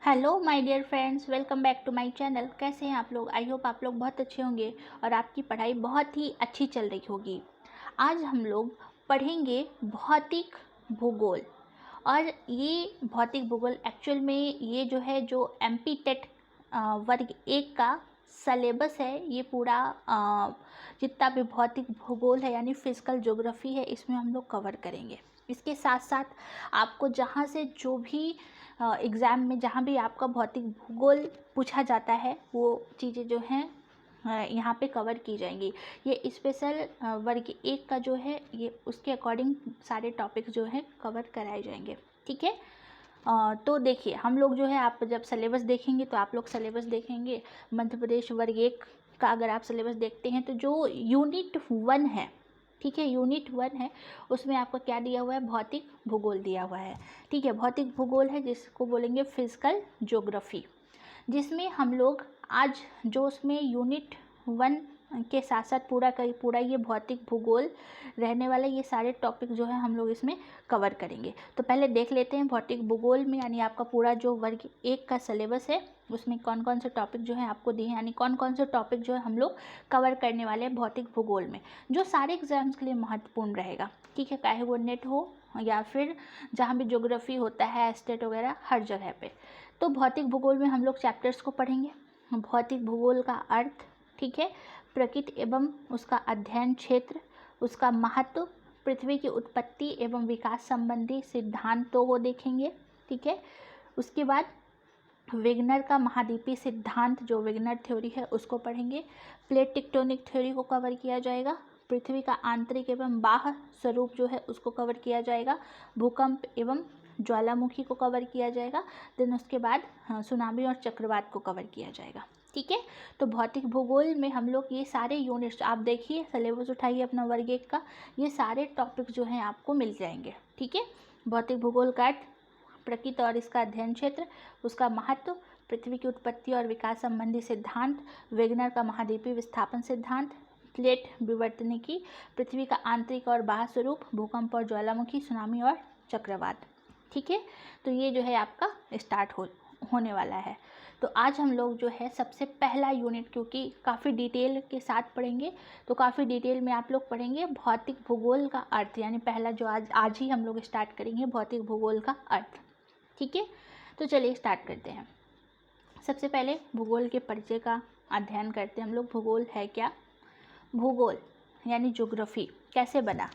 Hello my dear friends, welcome back to my channel. कैसे हैं आप लोग? आई होप आप लोग बहुत अच्छे होंगे और आपकी पढ़ाई बहुत ही अच्छी चल रही होगी। आज हम लोग पढ़ेंगे भौतिक भूगोल। और ये भौतिक भूगोल एक्चुअल में ये जो एमपी टेट वर्ग 1 का सलेबस है। ये पूरा जितना भी भौतिक भूगोल है यानी फिजिकल ज्योग्राफी है, इसमें हम लोग कवर करेंगे। इसके साथ साथ आपको जहाँ से जो भी एग्ज़ाम में जहाँ भी आपका भौतिक भूगोल पूछा जाता है वो चीज़ें जो हैं यहाँ पे कवर की जाएंगी। ये स्पेशल वर्ग 1 का जो है ये उसके अकॉर्डिंग सारे टॉपिक जो है कवर कराए जाएंगे। ठीक है। तो देखिए, हम लोग जो है, आप जब सिलेबस देखेंगे तो आप लोग सिलेबस देखेंगे मध्य प्रदेश वर्ग 1 का। अगर आप सिलेबस देखते हैं तो जो यूनिट 1 है, ठीक है, यूनिट 1 है, उसमें आपको क्या दिया हुआ है? भौतिक भूगोल दिया हुआ है। ठीक है, भौतिक भूगोल है जिसको बोलेंगे फिजिकल ज्योग्राफी, जिसमें हम लोग आज जो उसमें यूनिट 1 के साथ साथ पूरा का पूरा ये भौतिक भूगोल रहने वाला, ये सारे टॉपिक जो है हम लोग इसमें कवर करेंगे। तो पहले देख लेते हैं भौतिक भूगोल में, यानी आपका पूरा जो वर्ग 1 का सिलेबस है उसमें कौन कौन से टॉपिक जो है आपको दिए हैं, यानी कौन कौन से टॉपिक जो है हम लोग कवर करने वाले हैं भौतिक भूगोल में, जो सारे एग्जाम्स के लिए महत्वपूर्ण रहेगा। ठीक है, चाहे वो नेट हो या फिर जहाँ भी ज्योग्राफी होता है, स्टेट वगैरह, हर जगह पे। तो भौतिक भूगोल में हम लोग चैप्टर्स को पढ़ेंगे। भौतिक भूगोल का अर्थ, ठीक है, प्रकृति एवं उसका अध्ययन क्षेत्र, उसका महत्व, पृथ्वी की उत्पत्ति एवं विकास संबंधी सिद्धांतों को देखेंगे। ठीक है, उसके बाद वेगनर का महाद्वीपीय सिद्धांत, जो वेगनर थ्योरी है, उसको पढ़ेंगे। प्लेट टेक्टोनिक थ्योरी को कवर किया जाएगा। पृथ्वी का आंतरिक एवं बाह्य स्वरूप जो है उसको कवर किया जाएगा। भूकंप एवं ज्वालामुखी को कवर किया जाएगा। देन उसके बाद सुनामी और चक्रवात को कवर किया जाएगा। ठीक है, तो भौतिक भूगोल में हम लोग ये सारे यूनिट्स, आप देखिए सिलेबस उठाइए अपना वर्ग 1 का, ये सारे टॉपिक जो हैं आपको मिल जाएंगे। ठीक है, भौतिक भूगोल का अर्थ, प्रकृति और इसका अध्ययन क्षेत्र, उसका महत्व, पृथ्वी की उत्पत्ति और विकास संबंधी सिद्धांत, वेगनर का महाद्वीपीय विस्थापन सिद्धांत, प्लेट विवर्तनिकी, पृथ्वी का आंतरिक और बाह्य स्वरूप, भूकंप और ज्वालामुखी, सुनामी और चक्रवात। ठीक है, तो ये जो है आपका स्टार्ट होने वाला है। तो आज हम लोग जो है सबसे पहला यूनिट, क्योंकि काफ़ी डिटेल के साथ पढ़ेंगे, तो काफ़ी डिटेल में आप लोग पढ़ेंगे भौतिक भूगोल का अर्थ, यानी पहला जो आज ही हम लोग स्टार्ट करेंगे भौतिक भूगोल का अर्थ। ठीक है, तो चलिए स्टार्ट करते हैं। सबसे पहले भूगोल के परिचय का अध्ययन करते हैं हम लोग। भूगोल है क्या? भूगोल यानी ज्योग्राफी कैसे बना?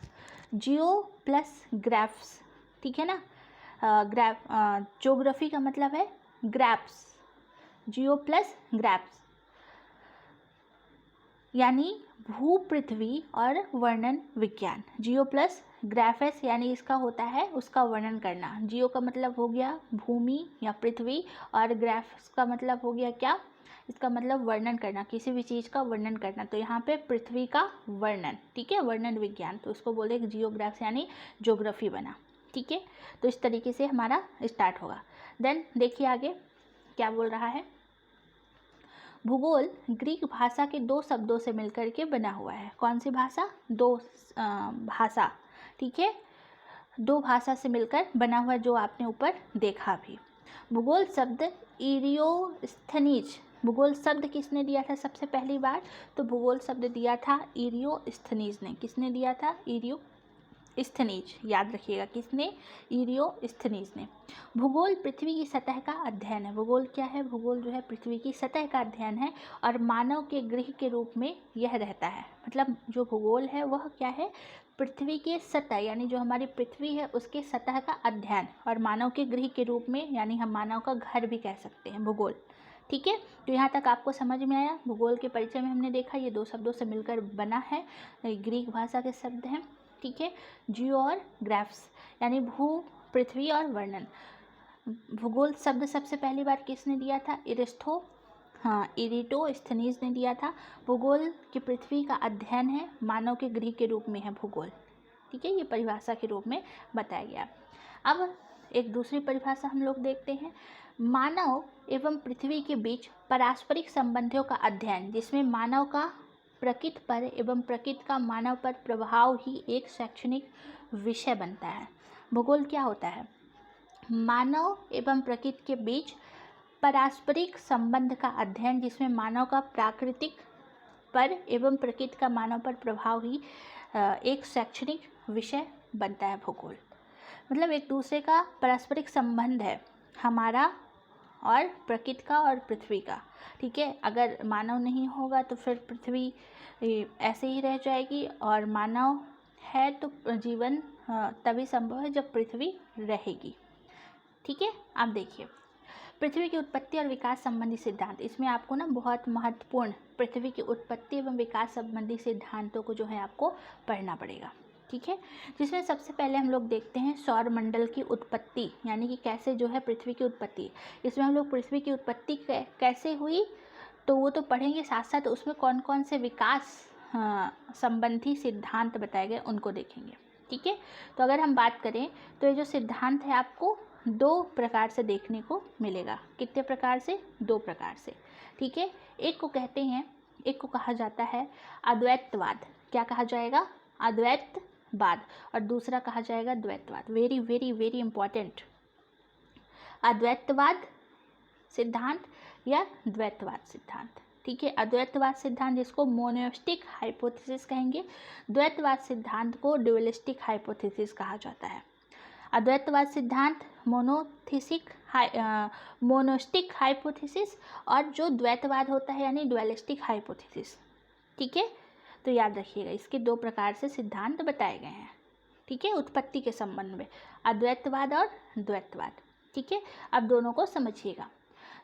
जियो प्लस ग्राफ्स, ठीक है ना। ज्योग्राफी का मतलब है ग्राफ्स, जियो प्लस ग्राफ्स यानी भू पृथ्वी और वर्णन विज्ञान। जियो प्लस ग्राफेस यानी इसका होता है उसका वर्णन करना। जियो का मतलब हो गया भूमि या पृथ्वी, और ग्राफ्स का मतलब हो गया क्या? इसका मतलब वर्णन करना, किसी भी चीज़ का वर्णन करना। तो यहाँ पे पृथ्वी का वर्णन, ठीक है, वर्णन विज्ञान, तो उसको बोले जियोग्राफ्स यानी ज्योग्राफी बना। ठीक है, तो इस तरीके से हमारा स्टार्ट होगा। देन देखिए आगे क्या बोल रहा है। भूगोल ग्रीक भाषा के 2 शब्दों से मिलकर के बना हुआ है। कौन सी भाषा? 2 भाषा, ठीक है, 2 भाषा से मिलकर बना हुआ, जो आपने ऊपर देखा भी। भूगोल शब्द इरियोस्थनीज, भूगोल शब्द किसने दिया था सबसे पहली बार? तो भूगोल शब्द दिया था इरियोस्थनीज ने। किसने दिया था? इरियोस्थनीज, याद रखिएगा, किसने? इरियोस्थनीज ने। भूगोल पृथ्वी की सतह का अध्ययन है। भूगोल क्या है? भूगोल जो है पृथ्वी की सतह का अध्ययन है और मानव के गृह के रूप में यह रहता है। मतलब जो भूगोल है वह क्या है? पृथ्वी के सतह, यानी जो हमारी पृथ्वी है उसके सतह का अध्ययन, और मानव के गृह के रूप में, यानी हम मानव का घर भी कह सकते हैं भूगोल। ठीक है, तो यहाँ तक आपको समझ में आया। भूगोल के परिचय में हमने देखा ये 2 शब्दों से मिलकर बना है, ग्रीक भाषा के शब्द हैं। ठीक है, जियो और ग्राफ्स यानी भू, पृथ्वी और वर्णन। भूगोल शब्द सबसे पहली बार किसने दिया था? इरिटोस्थनीज ने दिया था। भूगोल की पृथ्वी का अध्ययन है, मानव के गृह के रूप में है भूगोल। ठीक है, ये परिभाषा के रूप में बताया गया। अब एक दूसरी परिभाषा हम लोग देखते हैं। मानव एवं पृथ्वी के बीच पारस्परिक संबंधों का अध्ययन, जिसमें मानव का प्रकृति पर एवं प्रकृति का मानव पर प्रभाव ही एक शैक्षणिक विषय बनता है। भूगोल क्या होता है? मानव एवं प्रकृति के बीच पारस्परिक संबंध का अध्ययन जिसमें मानव का प्राकृतिक पर एवं प्रकृति का मानव पर प्रभाव ही एक शैक्षणिक विषय बनता है भूगोल। मतलब एक दूसरे का पारस्परिक संबंध है हमारा और प्रकृति का और पृथ्वी का, ठीक है। अगर मानव नहीं होगा तो फिर पृथ्वी ऐसे ही रह जाएगी, और मानव है तो जीवन तभी संभव है जब पृथ्वी रहेगी, ठीक है। आप देखिए पृथ्वी की उत्पत्ति और विकास संबंधी सिद्धांत, इसमें आपको ना बहुत महत्वपूर्ण पृथ्वी की उत्पत्ति एवं विकास संबंधी सिद्धांतों को जो है आपको पढ़ना पड़ेगा, ठीक है। जिसमें सबसे पहले हम लोग देखते हैं सौर मंडल की उत्पत्ति, यानी कि कैसे जो है पृथ्वी की उत्पत्ति। इसमें हम लोग पृथ्वी की उत्पत्ति कैसे हुई तो वो तो पढ़ेंगे, साथ साथ उसमें कौन कौन से विकास संबंधी सिद्धांत बताए गए उनको देखेंगे, ठीक है। तो अगर हम बात करें तो ये जो सिद्धांत है आपको दो प्रकार से देखने को मिलेगा। कितने प्रकार से? दो प्रकार से, ठीक है। एक को कहते हैं, एक को कहा जाता है अद्वैतवाद। क्या कहा जाएगा? अद्वैतवाद। और दूसरा कहा जाएगा द्वैतवाद। Very very very important. अद्वैतवाद सिद्धांत या द्वैतवाद सिद्धांत, ठीक है। अद्वैतवाद सिद्धांत जिसको मोनोस्टिक हाइपोथेसिस कहेंगे, द्वैतवाद सिद्धांत को ड्यूअलिस्टिक हाइपोथेसिस कहा जाता है। अद्वैतवाद सिद्धांत मोनोस्टिक हाइपोथेसिस, और जो द्वैतवाद होता है यानी ड्यूअलिस्टिक हाइपोथेसिस, ठीक है। तो याद रखिएगा इसके दो प्रकार से सिद्धांत बताए गए हैं, ठीक है, उत्पत्ति के संबंध में, अद्वैतवाद और द्वैतवाद, ठीक है। अब दोनों को समझिएगा।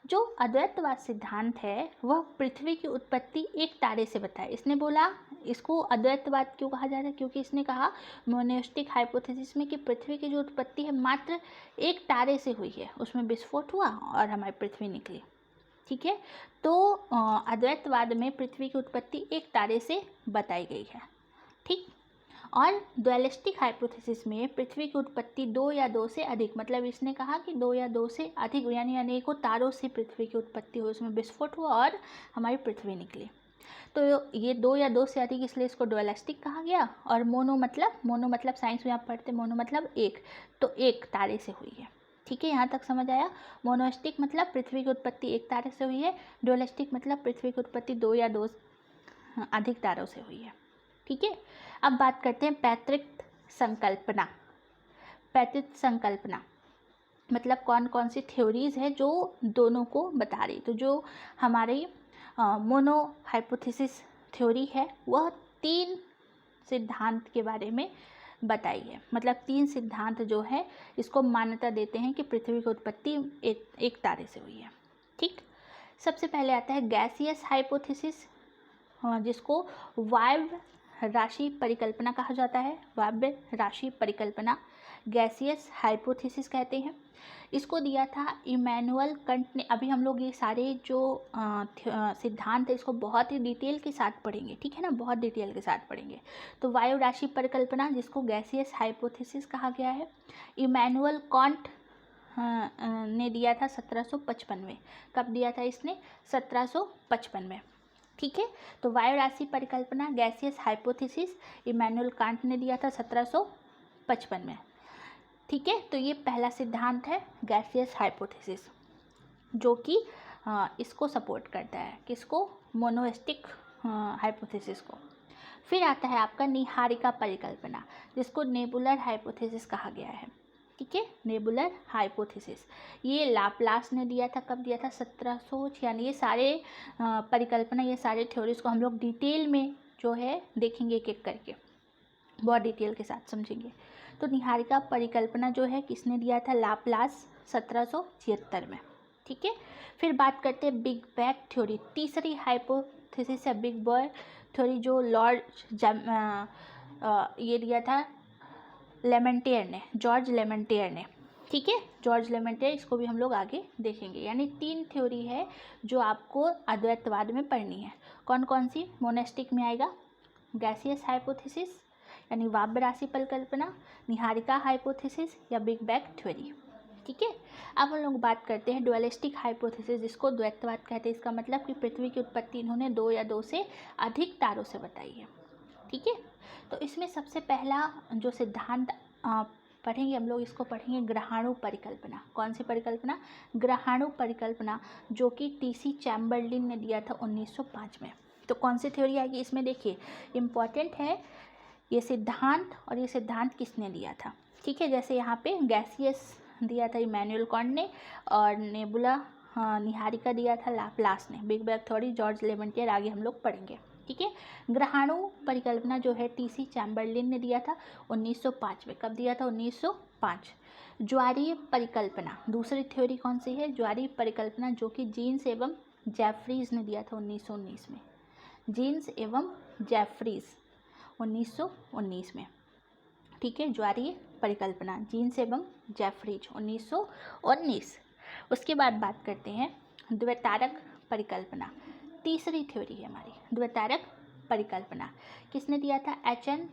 जो अद्वैतवाद सिद्धांत है वह पृथ्वी की उत्पत्ति एक तारे से बताए। इसने बोला इसको अद्वैतवाद क्यों कहा जा रहा है? क्योंकि इसने कहा मोनोस्टिक हाइपोथेसिस में कि पृथ्वी की जो उत्पत्ति है मात्र एक तारे से हुई है, उसमें विस्फोट हुआ और हमारी पृथ्वी निकली, ठीक है। तो अद्वैतवाद में पृथ्वी की उत्पत्ति एक तारे से बताई गई है, ठीक। और ड्यूअलिस्टिक हाइपोथेसिस में पृथ्वी की उत्पत्ति दो या दो से अधिक, मतलब इसने कहा कि दो या दो से अधिक यानी अनेकों तारों से पृथ्वी की उत्पत्ति हुई, उसमें विस्फोट हुआ और हमारी पृथ्वी निकली। तो ये दो या दो से अधिक, इसलिए इसको ड्यूअलिस्टिक कहा गया। और मोनो मतलब साइंस में आप पढ़ते मोनो मतलब एक, तो एक तारे से हुई है, ठीक है। यहाँ तक समझ आया? मोनोस्टिक मतलब पृथ्वी की उत्पत्ति एक तारे से हुई है, ड्यूअलिस्टिक मतलब पृथ्वी की उत्पत्ति दो या दो अधिक तारों से हुई है, ठीक है। अब बात करते हैं पैतृक संकल्पना। पैतृक संकल्पना मतलब कौन कौन सी थ्योरीज है जो दोनों को बता रही। तो जो हमारी मोनो हाइपोथेसिस थ्योरी है वह तीन सिद्धांत के बारे में बताई है, मतलब तीन सिद्धांत जो है इसको मान्यता देते हैं कि पृथ्वी की उत्पत्ति एक तारे से हुई है, ठीक। सबसे पहले आता है गैसियस हाइपोथेसिस, जिसको वायव्य राशि परिकल्पना कहा जाता है। वायव्य राशि परिकल्पना गैसियस हाइपोथेसिस कहते हैं। इसको दिया था इमैनुअल कंट ने। अभी हम लोग ये सारे जो सिद्धांत है इसको बहुत ही डिटेल के साथ पढ़ेंगे, ठीक है ना, बहुत डिटेल के साथ पढ़ेंगे। तो वायु राशि परिकल्पना जिसको गैसियस हाइपोथेसिस कहा गया है, इमैनुअल कांट ने दिया था 1755 में। कब दिया था इसने? 1755 में, ठीक है। तो वायु राशि परिकल्पना गैसियस हाइपोथेसिस इमैनुअल कांट ने दिया था 1755 में, ठीक है। तो ये पहला सिद्धांत है गैसियस हाइपोथेसिस, जो कि इसको सपोर्ट करता है, किसको? मोनोस्टिक हाइपोथेसिस को। फिर आता है आपका निहारिका परिकल्पना, जिसको नेबुलर हाइपोथेसिस कहा गया है, ठीक है। नेबुलर हाइपोथेसिस ये लाप्लास ने दिया था। कब दिया था? 1796। ये सारे परिकल्पना, ये सारे थ्योरीज को हम लोग डिटेल में जो है देखेंगे एक एक करके, बहुत डिटेल के साथ समझेंगे। तो निहारिका परिकल्पना जो है किसने दिया था? लाप्लास 1776 में, ठीक है। फिर बात करते हैं बिग बैंग थ्योरी। तीसरी हाइपोथेसिस है बिग बैंग थ्योरी, जो ये दिया था लेमेंटियर ने, जॉर्ज लेमेंटियर ने, ठीक है। जॉर्ज लेमेंटियर, इसको भी हम लोग आगे देखेंगे। यानी तीन थ्योरी है जो आपको अद्वैतवाद में पढ़नी है। कौन कौन सी? मोनेस्टिक में आएगा गैसियस हाइपोथेसिस यानी वायव्य राशि परिकल्पना, निहारिका हाइपोथेसिस या बिग बैंग थ्योरी, ठीक है। अब हम लोग बात करते हैं ड्यूअलिस्टिक हाइपोथेसिस, जिसको द्वैतवाद कहते हैं। इसका मतलब कि पृथ्वी की उत्पत्ति इन्होंने दो या दो से अधिक तारों से बताई है, ठीक है। तो इसमें सबसे पहला जो सिद्धांत पढ़ेंगे हम लोग, इसको पढ़ेंगे ग्रहाणु परिकल्पना। कौन सी परिकल्पना? ग्रहाणु परिकल्पना, जो कि टीसी चैम्बरलिन ने दिया था 1905 में। तो कौन सी थ्योरी आएगी इसमें? देखिए इम्पॉर्टेंट है ये सिद्धांत, और ये सिद्धांत किसने दिया था, ठीक है। जैसे यहाँ पे गैसियस दिया था इमैनुअल कांट ने, और नेबुला निहारिका दिया था लाप्लास ने। बिग बैंग थ्योरी जॉर्ज लेवंटियर, आगे हम लोग पढ़ेंगे, ठीक है। ग्रहाणु परिकल्पना जो है टीसी चैम्बरलिन ने दिया था 1905 में। कब दिया था? 1905। ज्वारीय परिकल्पना, दूसरी थ्योरी कौन सी है? ज्वारीय परिकल्पना, जो कि जीन्स एवं जेफरीज ने दिया था 1919 में। जीन्स एवं जेफरीज 1919 में, ठीक है। ज्वारीय परिकल्पना, जीन्स एवं जेफरीज 1919। उसके बाद बात करते हैं द्वितारक परिकल्पना, तीसरी थ्योरी है हमारी द्वितारक परिकल्पना। किसने दिया था? एच.एन.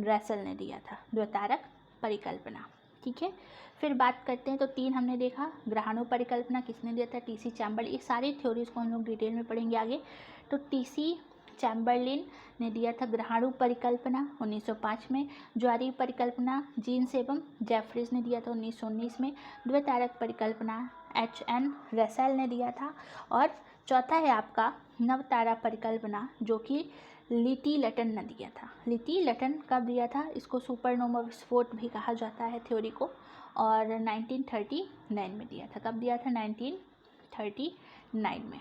रसेल ने दिया था द्वितारक परिकल्पना, ठीक है। फिर बात करते हैं, तो 3 हमने देखा। ग्रहाणु परिकल्पना किसने दिया था? TC Chamberlain. ये सारी थ्योरीज को हम लोग डिटेल में पढ़ेंगे आगे। तो टीसी चैम्बरलिन ने दिया था ग्रहाणु परिकल्पना 1905 में। ज्वारीय परिकल्पना जीन्स एवं जेफरीज ने दिया था 1919 में। द्वितारक परिकल्पना एच.एन. रसेल ने दिया था। और चौथा है आपका नवतारा परिकल्पना, जो कि लिटी लटन ने दिया था। लिटी लटन कब दिया था? इसको सुपरनोवा विस्फोट भी कहा जाता है थ्योरी को, और 1939 में दिया था। कब दिया था? 1939 में,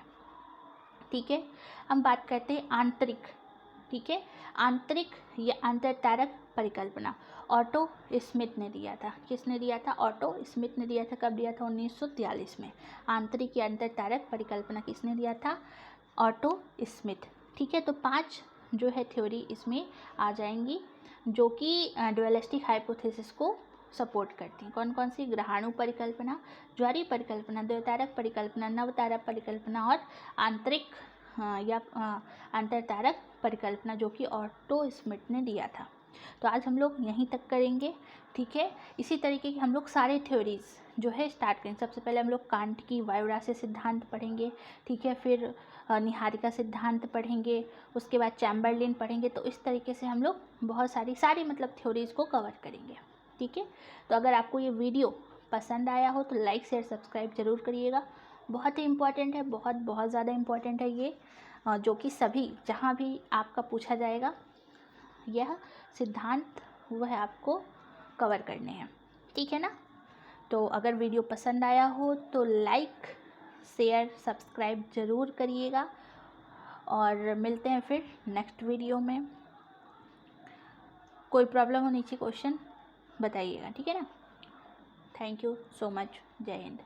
ठीक है। हम बात करते हैं आंतरिक, ठीक है। आंतरिक या अंतरतारक परिकल्पना ऑटो स्मिथ ने दिया था। किसने दिया था? ऑटो स्मिथ ने दिया था। कब दिया था? 1943 में। आंतरिक या अंतरतारक परिकल्पना किसने दिया था? ऑटो स्मिथ, ठीक है। तो 5 जो है थ्योरी इसमें आ जाएंगी, जो कि ड्यूअलिस्टिक हाइपोथेसिस को सपोर्ट करती हैं। कौन कौन सी? ग्रहाणु परिकल्पना, ज्वारीय परिकल्पना, द्वितारक परिकल्पना, नवतारक परिकल्पना और आंतरिक या अंतरतारक परिकल्पना, जो कि ऑटो स्मिथ ने दिया था। तो आज हम लोग यहीं तक करेंगे, ठीक है। इसी तरीके की हम लोग सारे थ्योरीज जो है स्टार्ट करेंगे। सबसे पहले हम लोग कांट की वायुराशि सिद्धांत पढ़ेंगे, ठीक है। फिर निहारिका सिद्धांत पढ़ेंगे, उसके बाद चैम्बरलिन पढ़ेंगे। तो इस तरीके से हम लोग बहुत सारी मतलब थ्योरीज को कवर करेंगे, ठीक है। तो अगर आपको ये वीडियो पसंद आया हो तो लाइक शेयर सब्सक्राइब जरूर करिएगा। बहुत ही इम्पॉर्टेंट है, बहुत ज़्यादा इम्पॉर्टेंट है ये, जो कि सभी जहाँ भी आपका पूछा जाएगा यह सिद्धांत वह आपको कवर करने हैं, ठीक है ना। तो अगर वीडियो पसंद आया हो तो लाइक शेयर सब्सक्राइब ज़रूर करिएगा, और मिलते हैं फिर नेक्स्ट वीडियो में। कोई प्रॉब्लम हो नीचे क्वेश्चन बताइएगा, ठीक है ना। Thank you so much. जय हिंद।